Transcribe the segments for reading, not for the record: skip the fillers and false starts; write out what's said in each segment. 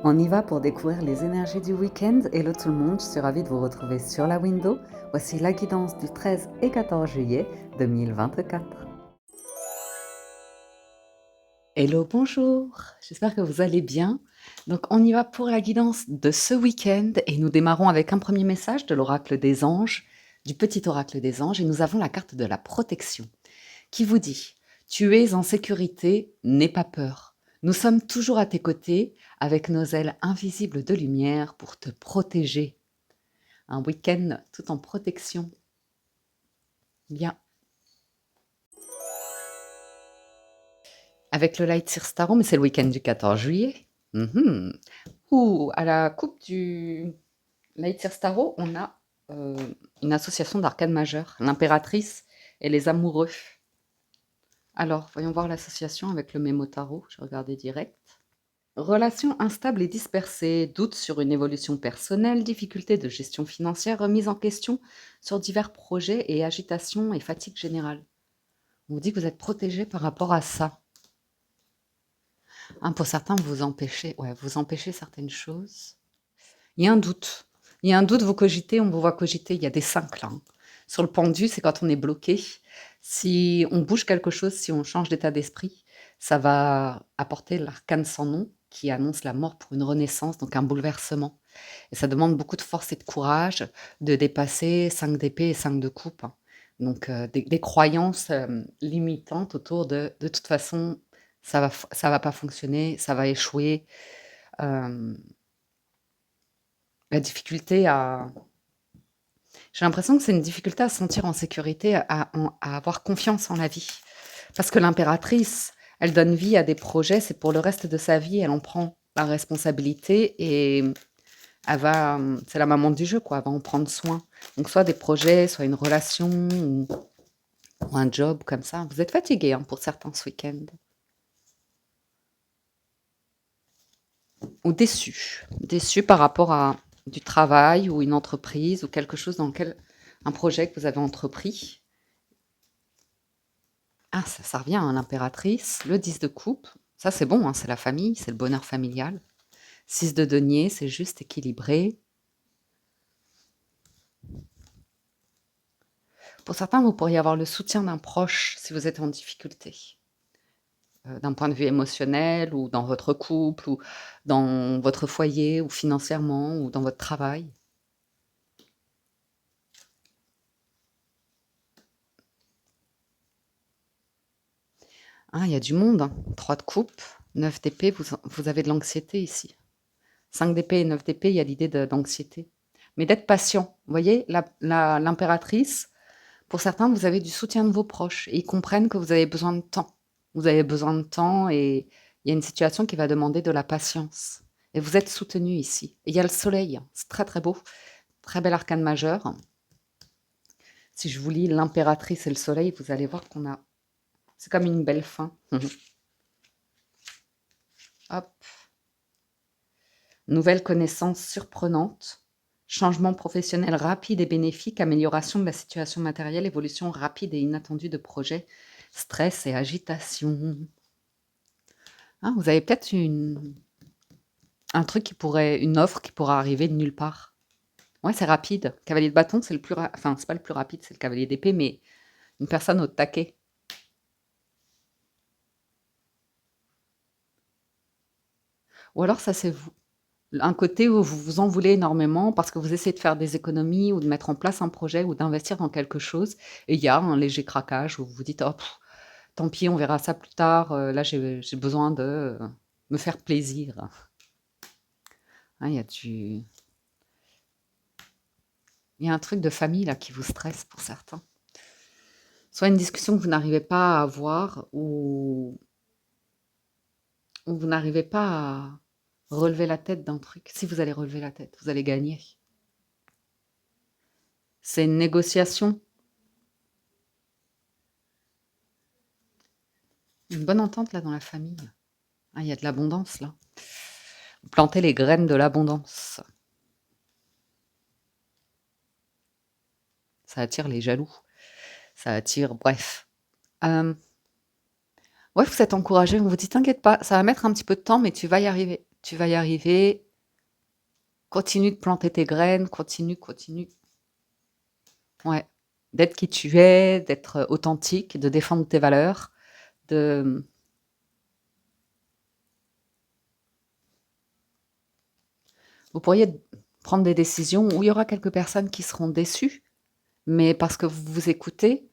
On y va pour découvrir les énergies du week-end. Hello tout le monde, je suis ravie de vous retrouver sur la window. Voici la guidance du 13 et 14 juillet 2024. Hello, bonjour, j'espère que vous allez bien. Donc on y va pour la guidance de ce week-end et nous démarrons avec un premier message de l'oracle des anges, du petit oracle des anges, et nous avons la carte de la protection qui vous dit: tu es en sécurité, n'aie pas peur. Nous sommes toujours à tes côtés avec nos ailes invisibles de lumière pour te protéger. Un week-end tout en protection. Bien. Avec le Light Seer Starro, mais c'est le week-end du 14 juillet. Mhm. Ouh, à la coupe du Light Seer Starro, on a euh, une association d'arcades majeures, l'impératrice et les amoureux. Alors, voyons voir l'association avec le Mémo Tarot. Je regardais direct. Relations instables et dispersées, doutes sur une évolution personnelle, difficultés de gestion financière, remise en question sur divers projets et agitation et fatigue générale. On vous dit que vous êtes protégé par rapport à ça. Hein, pour certains, vous empêchez certaines choses. Il y a un doute. Il y a un doute, vous cogitez, on vous voit cogiter. Il y a des 5 là, hein. Sur le pendu, c'est quand on est bloqué. Si on bouge quelque chose, si on change d'état d'esprit, ça va apporter l'arcane sans nom qui annonce la mort pour une renaissance, donc un bouleversement. Et ça demande beaucoup de force et de courage de dépasser 5 d'épée et 5 de coupe, hein. Donc des croyances limitantes autour de toute façon, ça va pas fonctionner, ça va échouer. Euh, la difficulté à J'ai l'impression que c'est une difficulté à se sentir en sécurité, à avoir confiance en la vie. Parce que l'impératrice, elle donne vie à des projets, c'est pour le reste de sa vie, elle en prend la responsabilité et c'est la maman du jeu, quoi, elle va en prendre soin. Donc soit des projets, soit une relation ou un job comme ça. Vous êtes fatigué, hein, pour certains ce week-end. Ou déçu. Déçu par rapport à du travail ou une entreprise ou quelque chose un projet que vous avez entrepris. Ah, ça revient à l'impératrice, le 10 de coupe. Ça, c'est bon, hein, c'est la famille, c'est le bonheur familial. 6 de denier, c'est juste équilibré. Pour certains, vous pourriez avoir le soutien d'un proche si vous êtes en difficulté, d'un point de vue émotionnel ou dans votre couple ou dans votre foyer ou financièrement ou dans votre travail. Ah, il y a du monde, hein. 3 de coupe, 9 d'épée, vous avez de l'anxiété ici. 5 d'épée et 9 d'épée, il y a l'idée d'anxiété. Mais d'être patient. Vous voyez, l'impératrice, pour certains, vous avez du soutien de vos proches et ils comprennent que vous avez besoin de temps. Vous avez besoin de temps et il y a une situation qui va demander de la patience. Et vous êtes soutenu ici. Et il y a le soleil, c'est très très beau, très bel arcane majeur. Si je vous lis l'impératrice et le soleil, vous allez voir c'est comme une belle fin. Hop. Nouvelle connaissance surprenante. Changement professionnel rapide et bénéfique, amélioration de la situation matérielle, évolution rapide et inattendue de projets, stress et agitation. Ah, vous avez peut-être une offre qui pourra arriver de nulle part. Ouais, c'est rapide. Cavalier de bâton, c'est le plus enfin, c'est pas le plus rapide, c'est le cavalier d'épée, mais une personne au taquet. Ou alors ça, c'est vous. Un côté où vous vous en voulez énormément parce que vous essayez de faire des économies ou de mettre en place un projet ou d'investir dans quelque chose et il y a un léger craquage où vous vous dites: «Oh tant pis, on verra ça plus tard, là j'ai besoin de, me faire plaisir». Hein, il y a un truc de famille là qui vous stresse pour certains. Soit une discussion que vous n'arrivez pas à avoir ou vous n'arrivez pas à relever la tête d'un truc. Si vous allez relever la tête, vous allez gagner. C'est une négociation. Une bonne entente là dans la famille. Ah, il y a de l'abondance là. Vous plantez les graines de l'abondance. Ça attire les jaloux. Ça attire, bref. Ouais, vous êtes encouragé. On vous dit: «T'inquiète pas, ça va mettre un petit peu de temps, mais tu vas y arriver. tu vas y arriver. Continue de planter tes graines, continue, continue. Ouais. D'être qui tu es, d'être authentique, de défendre tes valeurs, de... Vous pourriez prendre des décisions où il y aura quelques personnes qui seront déçues, mais parce que vous vous écoutez,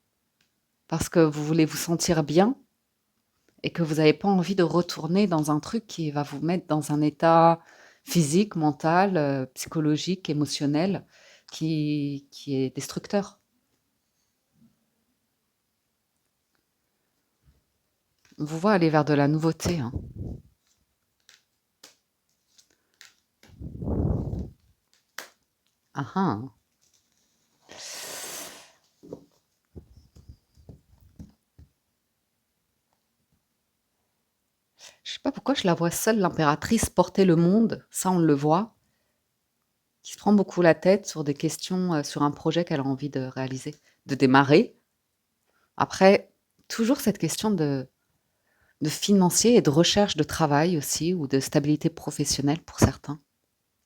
parce que vous voulez vous sentir bien et que vous n'avez pas envie de retourner dans un truc qui va vous mettre dans un état physique, mental, psychologique, émotionnel, qui est destructeur. On vous voit aller vers de la nouveauté, hein. Ah ah. Je sais pas pourquoi je la vois seule, l'impératrice, porter le monde. Ça, on le voit. Qui se prend beaucoup la tête sur des questions, sur un projet qu'elle a envie de réaliser, de démarrer. Après, toujours cette question de financier et de recherche de travail aussi, ou de stabilité professionnelle pour certains.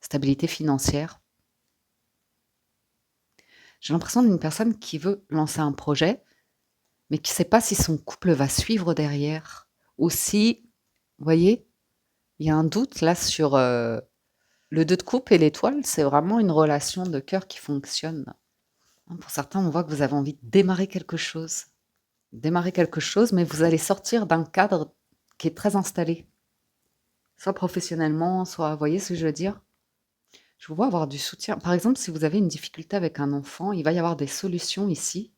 Stabilité financière. J'ai l'impression d'une personne qui veut lancer un projet, mais qui ne sait pas si son couple va suivre derrière. Ou si, vous voyez, il y a un doute là sur le 2 de coupe et l'étoile, c'est vraiment une relation de cœur qui fonctionne. Hein, pour certains, on voit que vous avez envie de démarrer quelque chose. Démarrer quelque chose, mais vous allez sortir d'un cadre qui est très installé. Soit professionnellement, soit, vous voyez ce que je veux dire? Je vous vois avoir du soutien. Par exemple, si vous avez une difficulté avec un enfant, il va y avoir des solutions ici,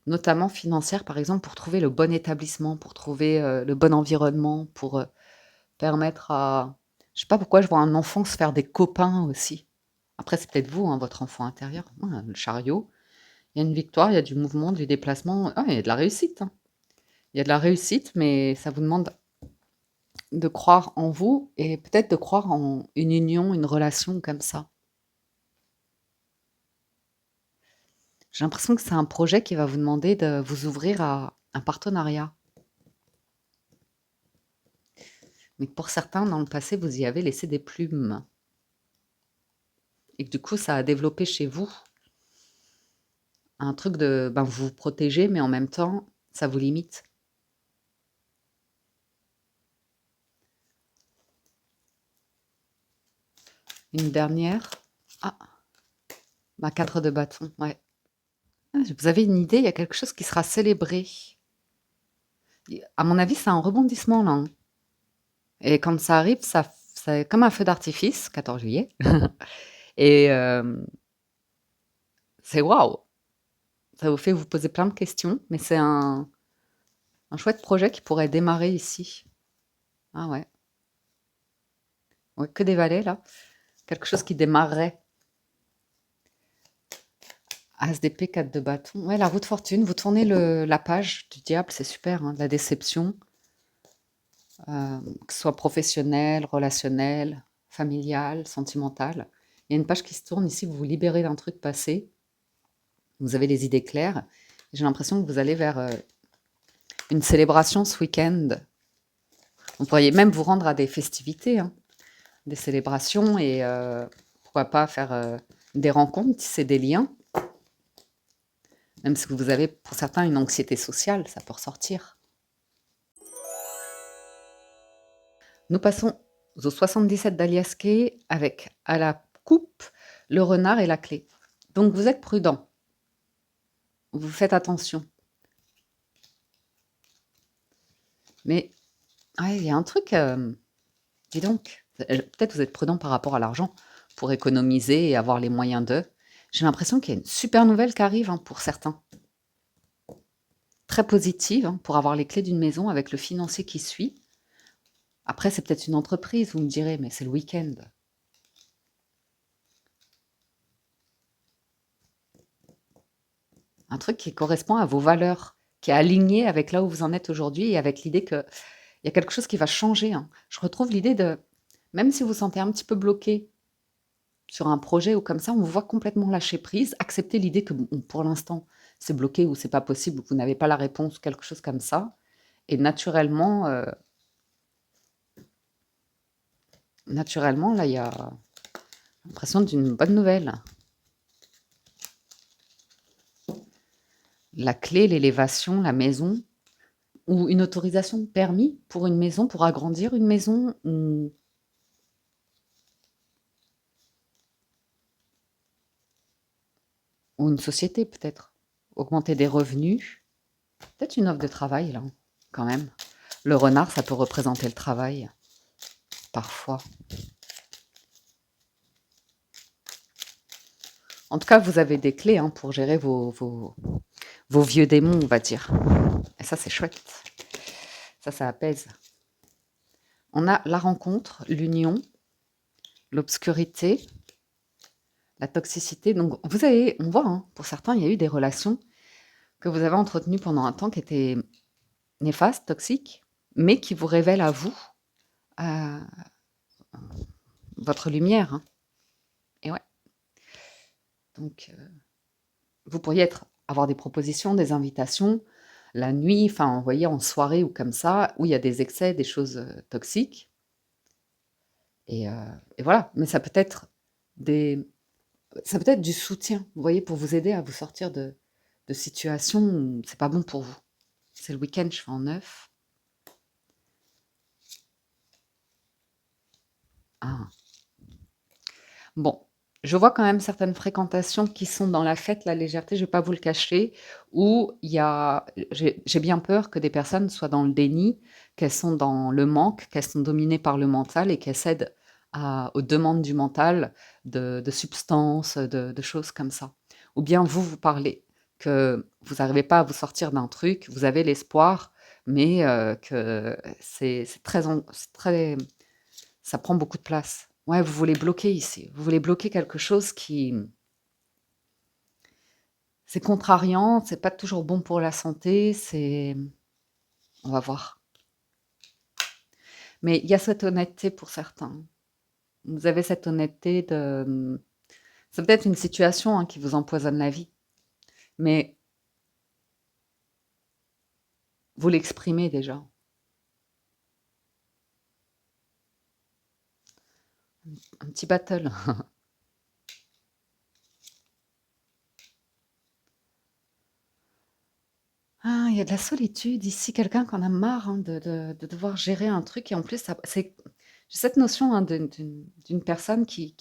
notamment financières, par exemple, pour trouver le bon établissement, pour trouver le bon environnement, pour permettre à... Je sais pas pourquoi je vois un enfant se faire des copains aussi. Après, c'est peut-être vous, hein, votre enfant intérieur. Ouais, le chariot. Il y a une victoire, il y a du mouvement, du déplacement. Ah, il y a de la réussite, hein. Il y a de la réussite, mais ça vous demande de croire en vous et peut-être de croire en une union, une relation comme ça. J'ai l'impression que c'est un projet qui va vous demander de vous ouvrir à un partenariat. Mais que pour certains, dans le passé, vous y avez laissé des plumes. Et que du coup, ça a développé chez vous un truc de ben, vous vous protégez, mais en même temps, ça vous limite. Une dernière. Ah, ma 4 de bâton, ouais. Ah, vous avez une idée, il y a quelque chose qui sera célébré. À mon avis, c'est un rebondissement là, hein. Et quand ça arrive, ça c'est comme un feu d'artifice, 14 juillet. Et c'est waouh! Ça vous fait vous poser plein de questions, mais c'est un chouette projet qui pourrait démarrer ici. Ah ouais. Ouais, que des valets là. Quelque chose qui démarrerait. ASDP 4 de bâton. Ouais, la roue de fortune. Vous tournez la page du diable, c'est super, hein, de la déception. Que ce soit professionnel, relationnel, familial, sentimental. Il y a une page qui se tourne ici, vous vous libérez d'un truc passé. Vous avez les idées claires. J'ai l'impression que vous allez vers une célébration ce week-end. Vous pourriez même vous rendre à des festivités, hein, des célébrations et pourquoi pas faire des rencontres, tisser des liens. Même si vous avez pour certains une anxiété sociale, ça peut ressortir. Nous passons au 77 d'Alias Kay avec à la coupe le renard et la clé. Donc vous êtes prudent. Vous faites attention. Mais ouais, il y a un truc, dis donc, peut-être vous êtes prudent par rapport à l'argent pour économiser et avoir les moyens d'eux. J'ai l'impression qu'il y a une super nouvelle qui arrive, hein, pour certains. Très positive, hein, pour avoir les clés d'une maison avec le financier qui suit. Après, c'est peut-être une entreprise, vous me direz, mais c'est le week-end. Un truc qui correspond à vos valeurs, qui est aligné avec là où vous en êtes aujourd'hui et avec l'idée qu'il y a quelque chose qui va changer, hein. Je retrouve l'idée de, même si vous vous sentez un petit peu bloqué sur un projet ou comme ça, on vous voit complètement lâcher prise, accepter l'idée que bon, pour l'instant, c'est bloqué ou c'est pas possible ou que vous n'avez pas la réponse, quelque chose comme ça. Et naturellement, Naturellement, là, il y a l'impression d'une bonne nouvelle. La clé, l'élévation, la maison ou une autorisation, permis pour une maison, pour agrandir une maison ou une société peut-être. Augmenter des revenus, peut-être une offre de travail là, quand même. Le renard, ça peut représenter le travail, parfois. En tout cas, vous avez des clés hein, pour gérer vos vieux démons, on va dire. Et ça, c'est chouette. Ça apaise. On a la rencontre, l'union, l'obscurité, la toxicité. Donc, vous avez, on voit, hein, pour certains, il y a eu des relations que vous avez entretenues pendant un temps qui étaient néfastes, toxiques, mais qui vous révèlent à vous euh, votre lumière. Hein. Et ouais. Donc, vous pourriez avoir des propositions, des invitations, la nuit, enfin, vous voyez, en soirée ou comme ça, où il y a des excès, des choses toxiques. Et, et voilà. Mais ça peut être du soutien, vous voyez, pour vous aider à vous sortir de situations où c'est pas bon pour vous. C'est le week-end, je fais en 9. Ah. Bon, je vois quand même certaines fréquentations qui sont dans la fête, la légèreté, je vais pas vous le cacher, où il y a j'ai bien peur que des personnes soient dans le déni, qu'elles sont dans le manque, qu'elles sont dominées par le mental et qu'elles cèdent aux demandes du mental de substances, de choses comme ça. Ou bien vous, vous parlez que vous n'arrivez pas à vous sortir d'un truc, vous avez l'espoir, mais que c'est très ça prend beaucoup de place. Ouais, vous voulez bloquer ici. Vous voulez bloquer quelque chose qui c'est contrariant, c'est pas toujours bon pour la santé, on va voir. Mais il y a cette honnêteté pour certains. Vous avez cette honnêteté de c'est peut-être une situation, hein, qui vous empoisonne la vie, mais vous l'exprimez déjà. Un petit battle. Ah, il y a de la solitude ici, quelqu'un qui en a marre, hein, de devoir gérer un truc et en plus ça j'ai cette notion, hein, d'une personne qui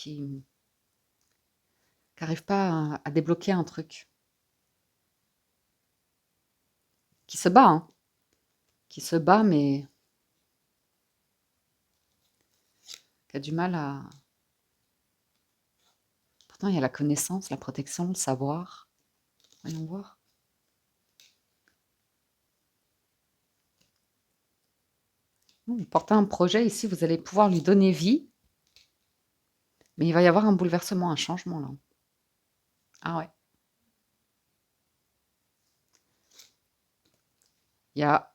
n'arrive pas à débloquer un truc, qui se bat, hein, qui se bat, mais qui a du mal à. Pourtant, il y a la connaissance, la protection, le savoir. Voyons voir. Vous portez un projet ici, vous allez pouvoir lui donner vie, mais il va y avoir un bouleversement, un changement là. Ah ouais. Il y a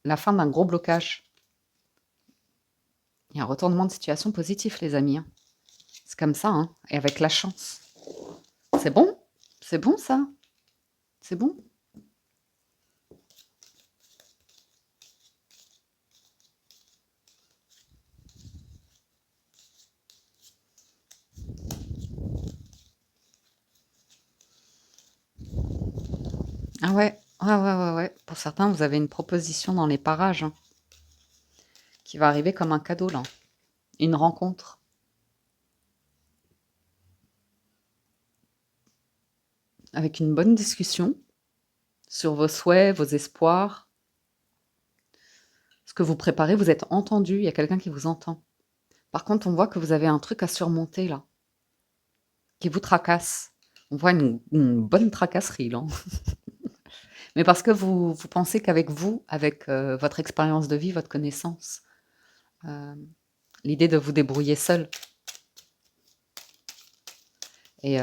la fin d'un gros blocage. Il y a un retournement de situation positif, les amis. Hein. C'est comme ça, hein, et avec la chance. C'est bon? C'est bon ça? C'est bon? Ah ouais, ouais, ouais, ouais, ouais. Pour certains, vous avez une proposition dans les parages hein, qui va arriver comme un cadeau là. Une rencontre. Avec une bonne discussion sur vos souhaits, vos espoirs, ce que vous préparez, vous êtes entendu, il y a quelqu'un qui vous entend. Par contre, on voit que vous avez un truc à surmonter là, qui vous tracasse. On voit une bonne tracasserie là. Mais parce que vous pensez qu'avec vous, avec votre expérience de vie, votre connaissance, euh, l'idée de vous débrouiller seul. Et il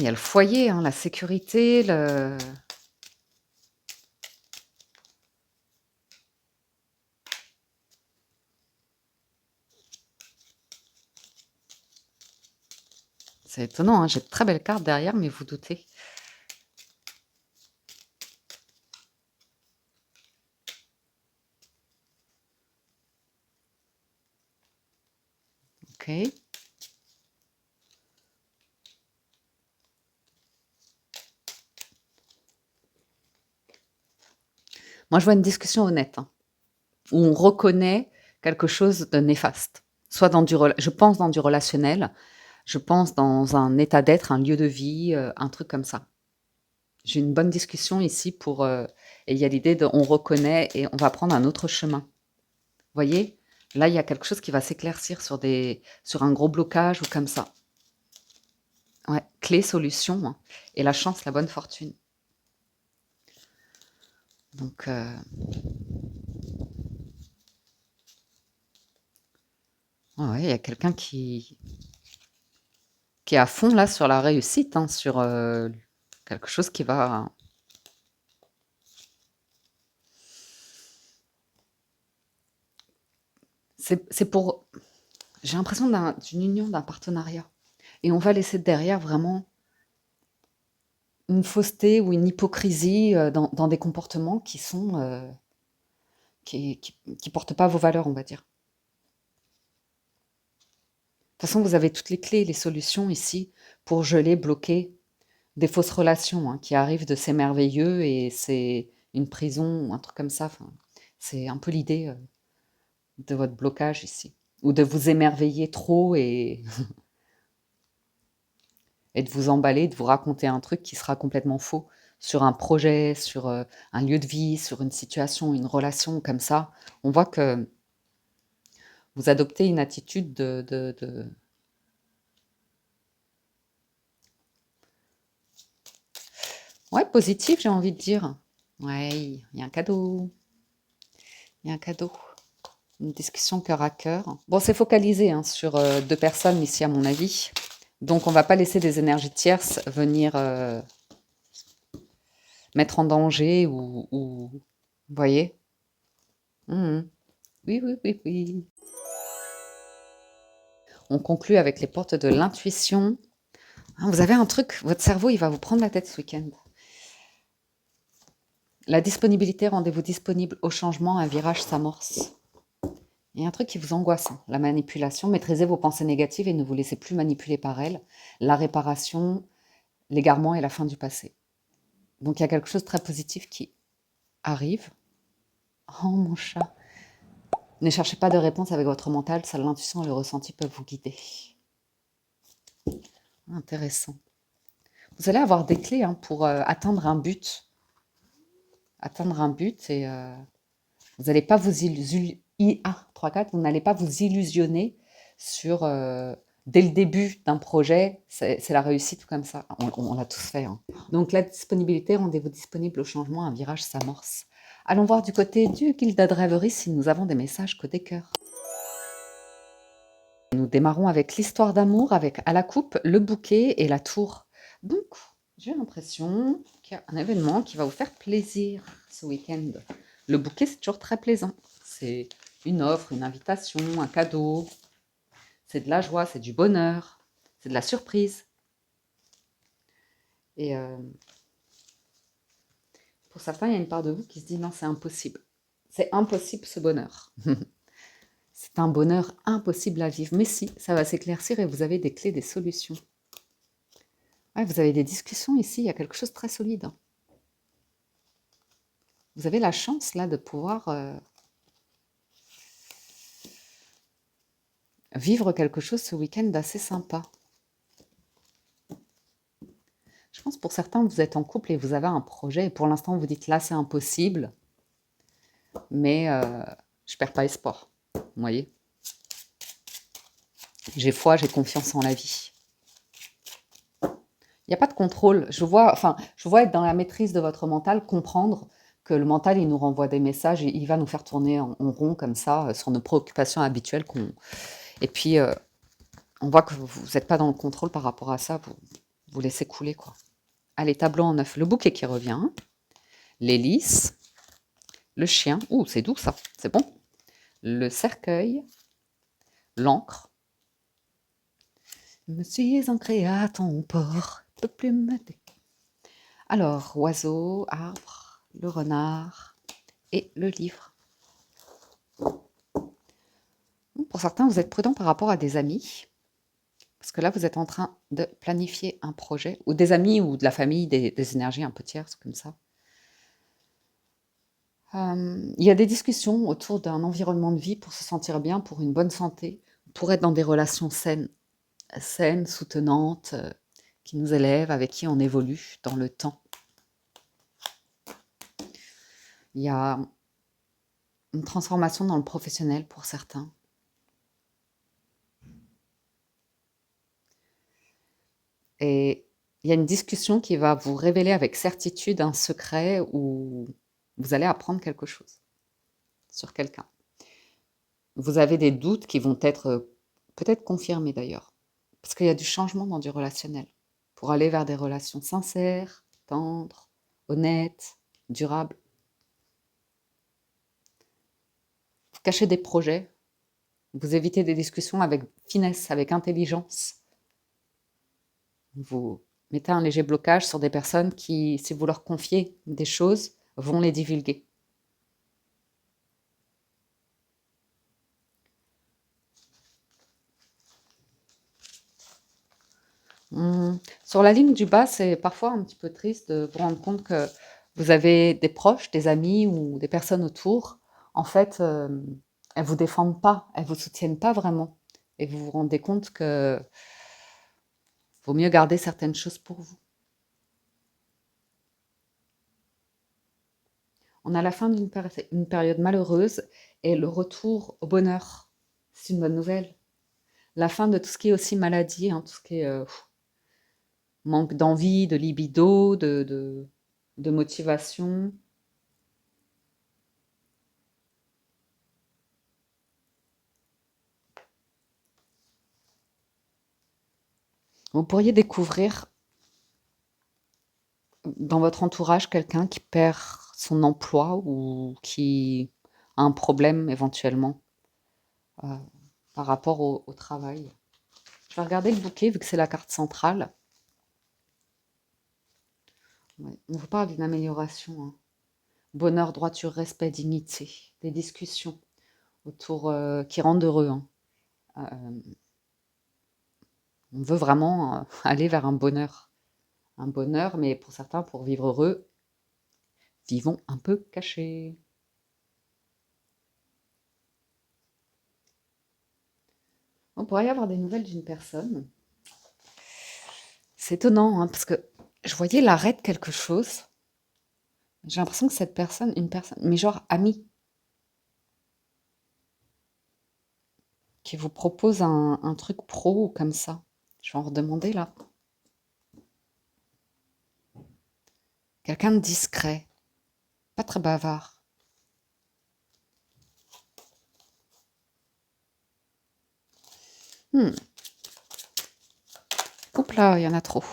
y a le foyer, hein, la sécurité, c'est étonnant, hein, j'ai de très belles cartes derrière, mais vous doutez. Ok. Moi, je vois une discussion honnête, hein, où on reconnaît quelque chose de néfaste. Soit je pense dans du relationnel, je pense dans un état d'être, un lieu de vie, un truc comme ça. J'ai une bonne discussion ici et il y a l'idée de on reconnaît et on va prendre un autre chemin. Vous voyez? Là, il y a quelque chose qui va s'éclaircir sur un gros blocage ou comme ça. Ouais, clé, solution, hein, et la chance, la bonne fortune. Donc, ouais, il y a quelqu'un qui est à fond là sur la réussite, hein, sur quelque chose qui va. C'est pour. J'ai l'impression d'une union, d'un partenariat. Et on va laisser derrière vraiment une fausseté ou une hypocrisie dans des comportements qui sont. Qui portent pas vos valeurs, on va dire. De toute façon, vous avez toutes les clés, les solutions ici pour geler, bloquer des fausses relations, hein, qui arrivent de ces merveilleux et c'est une prison ou un truc comme ça. Enfin, c'est un peu l'idée de votre blocage ici. Ou de vous émerveiller trop et de vous emballer, de vous raconter un truc qui sera complètement faux sur un projet, sur un lieu de vie, sur une situation, une relation comme ça. On voit que vous adoptez une attitude ouais, positive, j'ai envie de dire. Ouais, il y a un cadeau. Il y a un cadeau. Une discussion cœur à cœur. Bon, c'est focalisé hein, sur deux personnes ici, à mon avis. Donc, on va pas laisser des énergies tierces venir mettre en danger ou. Vous voyez? Mhm. Oui, oui, oui, oui. On conclut avec les portes de l'intuition. Ah, vous avez un truc, votre cerveau, il va vous prendre la tête ce week-end. La disponibilité, rendez-vous disponible au changement, un virage s'amorce. Il y a un truc qui vous angoisse, hein, la manipulation. Maîtrisez vos pensées négatives et ne vous laissez plus manipuler par elles. La réparation, l'égarement et la fin du passé. Donc il y a quelque chose de très positif qui arrive. Oh mon chat. Ne cherchez pas de réponse avec votre mental, seule l'intuition et le ressenti peuvent vous guider. Intéressant. Vous allez avoir des clés hein, pour atteindre un but. Atteindre un but et vous n'allez pas vous illusionner. 3, 4, vous n'allez pas vous illusionner sur dès le début d'un projet, c'est la réussite ou comme ça. On l'a tous fait. Hein. Donc la disponibilité, rendez-vous disponible au changement, un virage s'amorce. Allons voir du côté du Gilded Rêverie si nous avons des messages côté cœur. Nous démarrons avec l'histoire d'amour, avec à la coupe, le bouquet et la tour. Donc, j'ai l'impression qu'il y a un événement qui va vous faire plaisir ce week-end. Le bouquet, c'est toujours très plaisant. C'est une offre, une invitation, un cadeau. C'est de la joie, c'est du bonheur, c'est de la surprise. Et pour certains, il y a une part de vous qui se dit non, c'est impossible. C'est impossible ce bonheur. C'est un bonheur impossible à vivre. Mais si, ça va s'éclaircir et vous avez des clés, des solutions. Ouais, vous avez des discussions ici, il y a quelque chose de très solide. Hein. Vous avez la chance là de pouvoir vivre quelque chose ce week-end d'assez sympa. Je pense pour certains, vous êtes en couple et vous avez un projet et pour l'instant, vous dites là, c'est impossible, mais je perds pas espoir. Vous voyez? J'ai foi, j'ai confiance en la vie. Il n'y a pas de contrôle. Je vois être dans la maîtrise de votre mental, comprendre que le mental, il nous renvoie des messages et il va nous faire tourner en rond comme ça sur nos préoccupations habituelles. Et puis, on voit que vous n'êtes pas dans le contrôle par rapport à ça. Vous laissez couler, quoi. Allez, tableau en 9. Le bouquet qui revient. L'hélice. Le chien. Ouh, c'est doux, ça. C'est bon. Le cercueil. L'encre. Me suis ancré à ton port. Peux plus me Alors, oiseau, arbre, le renard et le livre. Pour pour certains, vous êtes prudent par rapport à des amis, parce que là, vous êtes en train de planifier un projet, ou des amis ou de la famille, des énergies un peu tierces comme ça. Il y a des discussions autour d'un environnement de vie pour se sentir bien, pour une bonne santé, pour être dans des relations saines, soutenantes, qui nous élèvent, avec qui on évolue dans le temps. Il y a une transformation dans le professionnel pour certains. Et il y a une discussion qui va vous révéler avec certitude un secret où vous allez apprendre quelque chose sur quelqu'un. Vous avez des doutes qui vont être peut-être confirmés d'ailleurs, parce qu'il y a du changement dans du relationnel, pour aller vers des relations sincères, tendres, honnêtes, durables. Vous cachez des projets, vous évitez des discussions avec finesse, avec intelligence. Vous mettez un léger blocage sur des personnes qui, si vous leur confiez des choses, vont les divulguer. Sur la ligne du bas, c'est parfois un petit peu triste de vous rendre compte que vous avez des proches, des amis ou des personnes autour. En fait, elles vous défendent pas, elles vous soutiennent pas vraiment. Et vous vous rendez compte que vaut mieux garder certaines choses pour vous. On a la fin d'une période malheureuse et le retour au bonheur. C'est une bonne nouvelle. La fin de tout ce qui est aussi maladie, hein, tout ce qui est manque d'envie, de libido, de motivation. Vous pourriez découvrir dans votre entourage quelqu'un qui perd son emploi ou qui a un problème éventuellement euh, par rapport au travail. Je vais regarder le bouquet vu que c'est la carte centrale. Ouais, on vous parle d'une amélioration, hein. Bonheur, droiture, respect, dignité, des discussions autour qui rendent heureux, hein. Euh, on veut vraiment aller vers un bonheur. Un bonheur, mais pour certains, pour vivre heureux, vivons un peu cachés. On pourrait y avoir des nouvelles d'une personne. C'est étonnant, hein, parce que je voyais l'arrêt de quelque chose. J'ai l'impression que cette personne, une personne, mais genre amie, qui vous propose un truc pro comme ça. Je vais en redemander là. Quelqu'un de discret, pas très bavard. Hmm. Oups là, il y en a trop.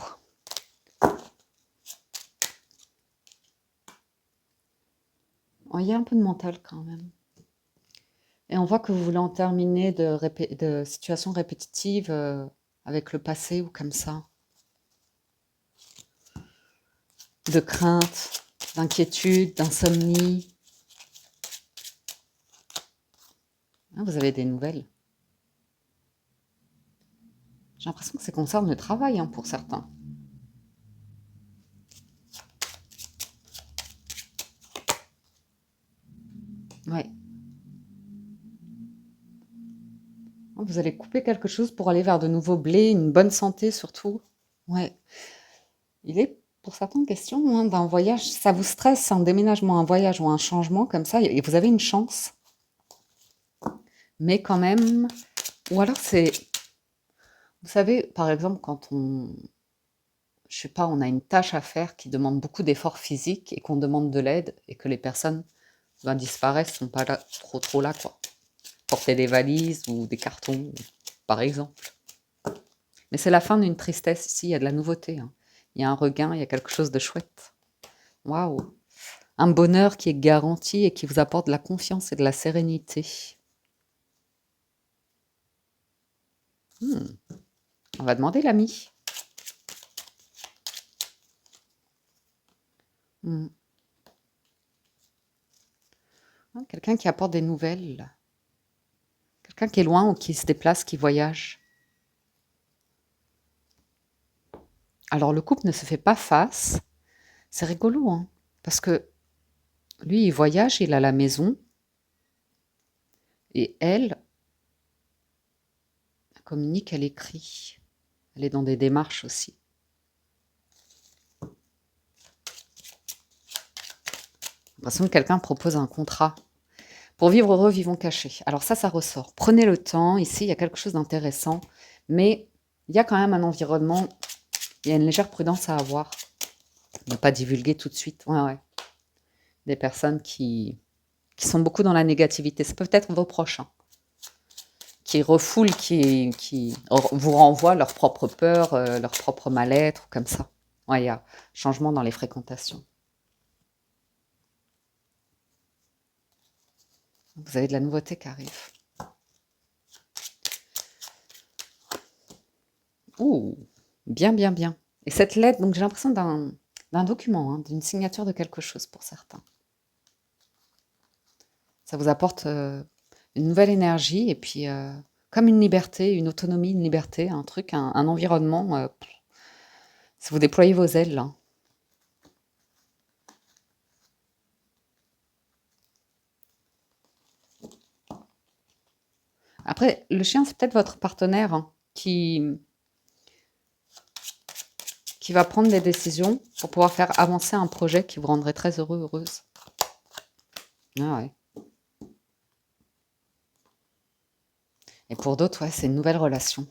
Oh, il y a un peu de mental quand même. Et on voit que vous voulez en terminer de situations répétitives avec le passé ou comme ça. De crainte, d'inquiétude, d'insomnie. Ah, vous avez des nouvelles. J'ai l'impression que ça concerne le travail, hein, pour certains. Ouais. Vous allez couper quelque chose pour aller vers de nouveaux blés, une bonne santé surtout. Ouais. Il est pour certaines question, hein, d'un voyage. Ça vous stresse, un déménagement, un voyage ou un changement comme ça, et vous avez une chance. Mais quand même, ou alors c'est, vous savez, par exemple, quand je sais pas, on a une tâche à faire qui demande beaucoup d'efforts physiques et qu'on demande de l'aide et que les personnes ben, disparaissent, sont pas là, trop là, quoi. Porter des valises ou des cartons, par exemple. Mais c'est la fin d'une tristesse ici, il y a de la nouveauté, hein. Il y a un regain, il y a quelque chose de chouette. Waouh! Un bonheur qui est garanti et qui vous apporte de la confiance et de la sérénité. Hmm. On va demander l'ami. Hmm. Quelqu'un qui apporte des nouvelles. Quelqu'un qui est loin ou qui se déplace, qui voyage. Alors le couple ne se fait pas face. C'est rigolo, hein, parce que lui, il voyage, il a la maison, et elle communique, elle écrit. Elle est dans des démarches aussi. J'ai l'impression que quelqu'un propose un contrat. Pour vivre heureux, vivons cachés. Alors ça ressort. Prenez le temps. Ici, il y a quelque chose d'intéressant. Mais il y a quand même un environnement. Il y a une légère prudence à avoir. Ne pas divulguer tout de suite. Ouais, ouais. Des personnes qui sont beaucoup dans la négativité. Ça peut être vos proches. Hein, qui refoulent, qui vous renvoient leur propre peur, leur propre mal-être, comme ça. Ouais, il y a changement dans les fréquentations. Vous avez de la nouveauté qui arrive. Ouh, bien, bien, bien. Et cette lettre, donc j'ai l'impression d'un document, hein, d'une signature de quelque chose pour certains. Ça vous apporte une nouvelle énergie et puis comme une liberté, une autonomie, une liberté, un truc, un environnement. Si vous déployez vos ailes, là. Après, le chien, c'est peut-être votre partenaire hein, qui va prendre des décisions pour pouvoir faire avancer un projet qui vous rendrait très heureux, heureuse. Ah ouais. Et pour d'autres, ouais, c'est une nouvelle relation.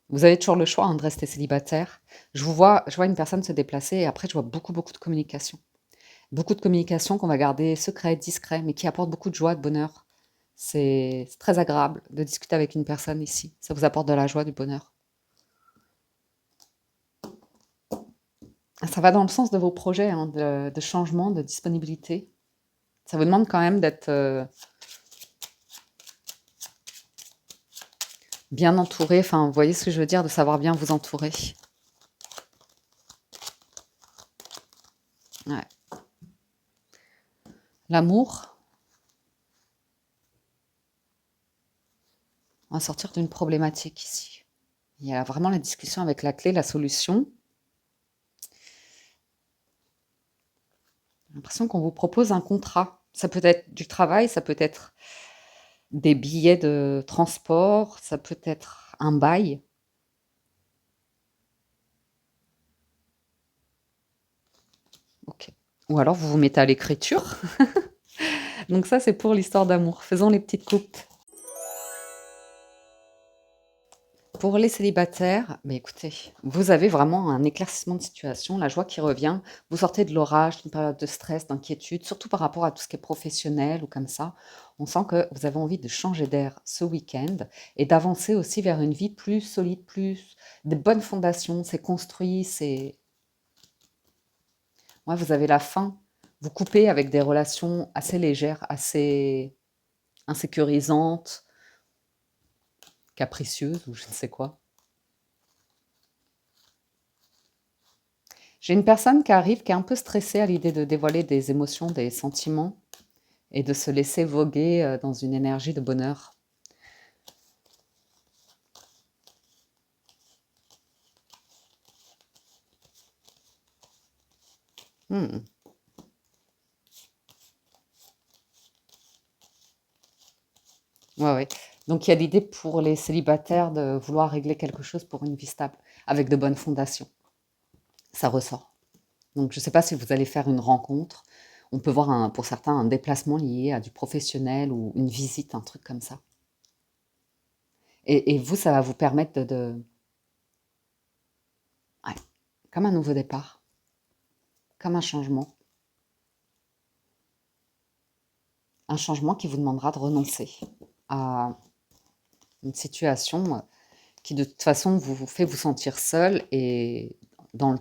Vous avez toujours le choix hein, de rester célibataire. Je vois une personne se déplacer et après, je vois beaucoup, beaucoup de communication. Beaucoup de communication qu'on va garder secret, discret, mais qui apporte beaucoup de joie, de bonheur. C'est très agréable de discuter avec une personne ici. Ça vous apporte de la joie, du bonheur. Ça va dans le sens de vos projets, hein, de changement, de disponibilité. Ça vous demande quand même d'être bien entouré. Enfin, vous voyez ce que je veux dire, de savoir bien vous entourer. Ouais. L'amour, on va sortir d'une problématique ici. Il y a vraiment la discussion avec la clé, la solution. J'ai l'impression qu'on vous propose un contrat. Ça peut être du travail, ça peut être des billets de transport, ça peut être un bail. Ok. Ou alors vous vous mettez à l'écriture. Donc ça, c'est pour l'histoire d'amour. Faisons les petites coupes. Pour les célibataires, mais écoutez, vous avez vraiment un éclaircissement de situation, la joie qui revient. Vous sortez de l'orage, d'une période de stress, d'inquiétude, surtout par rapport à tout ce qui est professionnel ou comme ça. On sent que vous avez envie de changer d'air ce week-end et d'avancer aussi vers une vie plus solide, plus de bonnes fondations. C'est construit, c'est... Ouais, vous avez la fin. Vous coupez avec des relations assez légères, assez insécurisantes, capricieuses ou je ne sais quoi. J'ai une personne qui arrive, qui est un peu stressée à l'idée de dévoiler des émotions, des sentiments et de se laisser voguer dans une énergie de bonheur. Hmm. Ouais, ouais. Donc il y a l'idée pour les célibataires de vouloir régler quelque chose pour une vie stable, avec de bonnes fondations. Ça ressort. Donc je ne sais pas si vous allez faire une rencontre. On peut voir pour certains un déplacement lié à du professionnel ou une visite, un truc comme ça. Et vous, ça va vous permettre ouais, comme un nouveau départ, comme un changement qui vous demandera de renoncer à une situation qui de toute façon vous fait vous sentir seul et dans le...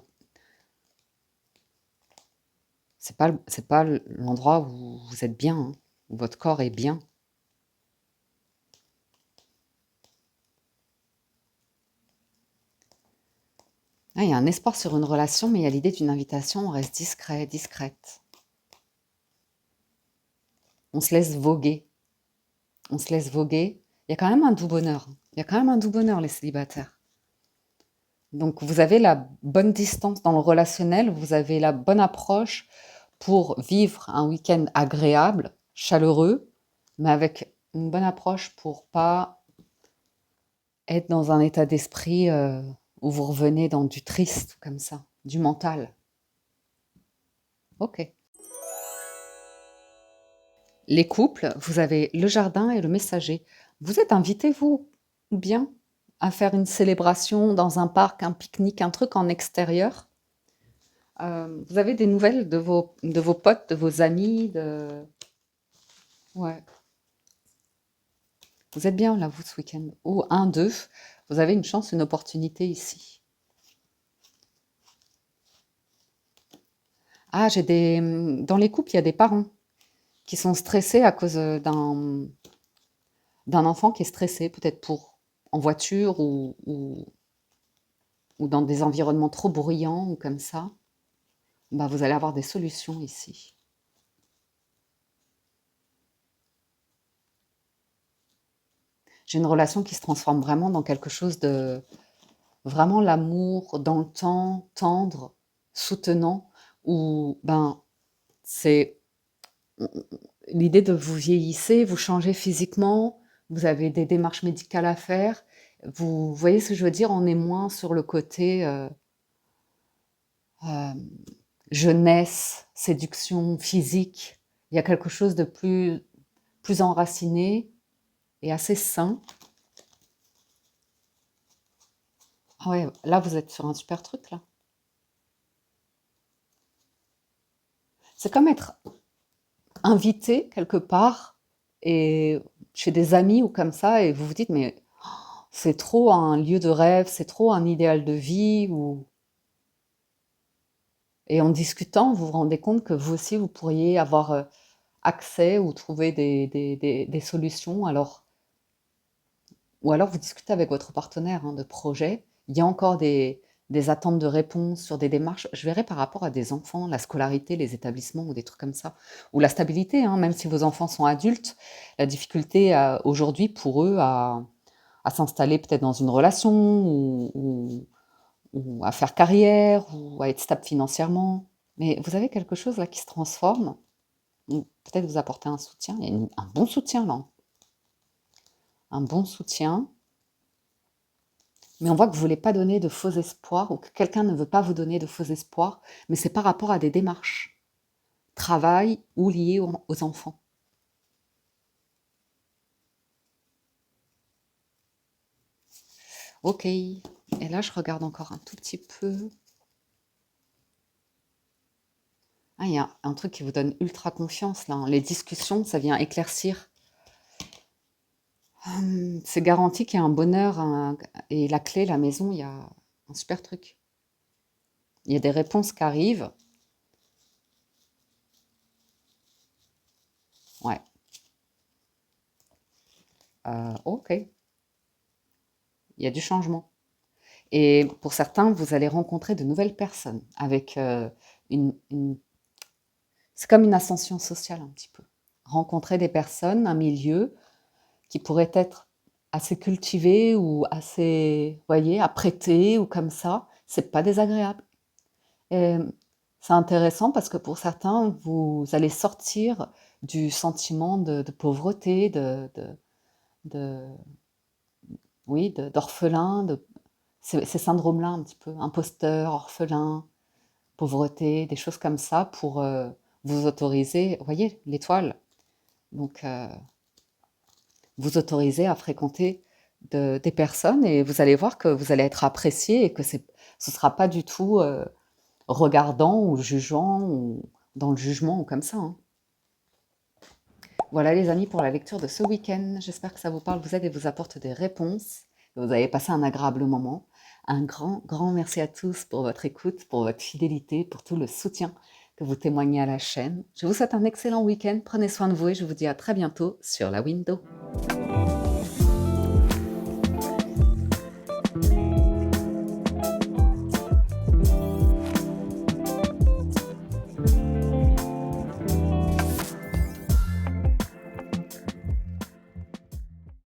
c'est pas l'endroit où vous êtes bien, hein, où votre corps est bien. Ah, il y a un espoir sur une relation, mais il y a l'idée d'une invitation, on reste discret, discrète. On se laisse voguer. On se laisse voguer. il y a quand même un doux bonheur. Il y a quand même un doux bonheur, les célibataires. Donc, vous avez la bonne distance dans le relationnel, vous avez la bonne approche pour vivre un week-end agréable, chaleureux, mais avec une bonne approche pour pas être dans un état d'esprit où vous revenez dans du triste, comme ça, du mental. Ok. Les couples, vous avez le jardin et le messager. Vous êtes invités, vous, ou bien, à faire une célébration dans un parc, un pique-nique, un truc en extérieur. Vous avez des nouvelles de vos potes, de vos amis, de... Ouais. Vous êtes bien là, vous, ce week-end. Ou un, deux, vous avez une chance, une opportunité ici. Ah, j'ai des... Dans les couples, il y a des parents qui sont stressés à cause d'un enfant qui est stressé, peut-être pour en voiture ou dans des environnements trop bruyants ou comme ça. Bah, vous allez avoir des solutions ici. J'ai une relation qui se transforme vraiment dans quelque chose de vraiment l'amour dans le temps, tendre, soutenant, où ben c'est l'idée de vous vieillissez, vous changez physiquement, vous avez des démarches médicales à faire. Vous voyez ce que je veux dire? On est moins sur le côté euh, jeunesse, séduction physique. Il y a quelque chose de plus enraciné et assez sain. Ah ouais, là vous êtes sur un super truc là. C'est comme être invité quelque part et chez des amis ou comme ça et vous vous dites mais c'est trop un lieu de rêve, c'est trop un idéal de vie ou et en discutant, vous vous rendez compte que vous aussi vous pourriez avoir accès ou trouver des solutions. Alors, ou alors vous discutez avec votre partenaire de projet. Il y a encore des attentes de réponse sur des démarches. Je verrai par rapport à des enfants, la scolarité, les établissements ou des trucs comme ça. Ou la stabilité, même si vos enfants sont adultes, la difficulté aujourd'hui pour eux à s'installer peut-être dans une relation ou à faire carrière ou à être stable financièrement. Mais vous avez quelque chose là qui se transforme. Ou peut-être vous apporter un soutien. Il y a un bon soutien là. Un bon soutien. Mais on voit que vous ne voulez pas donner de faux espoirs ou que quelqu'un ne veut pas vous donner de faux espoirs, mais c'est par rapport à des démarches, travail ou liées aux enfants. Ok, et là je regarde encore un tout petit peu. Ah, il y a un truc qui vous donne ultra confiance là. Les discussions, ça vient éclaircir. C'est garanti qu'il y a un bonheur et la clé, la maison, il y a un super truc. Il y a des réponses qui arrivent. Ouais. Ok. Il y a du changement. Et pour certains, vous allez rencontrer de nouvelles personnes avec une... C'est comme une ascension sociale un petit peu. Rencontrer des personnes, un milieu qui pourrait être assez cultivé ou assez, vous voyez, apprêté ou comme ça. C'est pas désagréable. Et c'est intéressant parce que pour certains, vous allez sortir du sentiment de pauvreté, de- oui, d'orphelin, ces syndromes-là un petit peu, imposteur, orphelin, pauvreté, des choses comme ça pour vous autoriser, vous voyez, l'étoile, donc vous autoriser à fréquenter des personnes et vous allez voir que vous allez être apprécié et que ce ne sera pas du tout regardant ou jugeant ou dans le jugement ou comme ça. Voilà les amis pour la lecture de ce week-end. J'espère que ça vous parle, vous aide et vous apporte des réponses. Que vous avez passé un agréable moment. Un grand, grand merci à tous pour votre écoute, pour votre fidélité, pour tout le soutien que vous témoignez à la chaîne. Je vous souhaite un excellent week-end. Prenez soin de vous et je vous dis à très bientôt sur la window.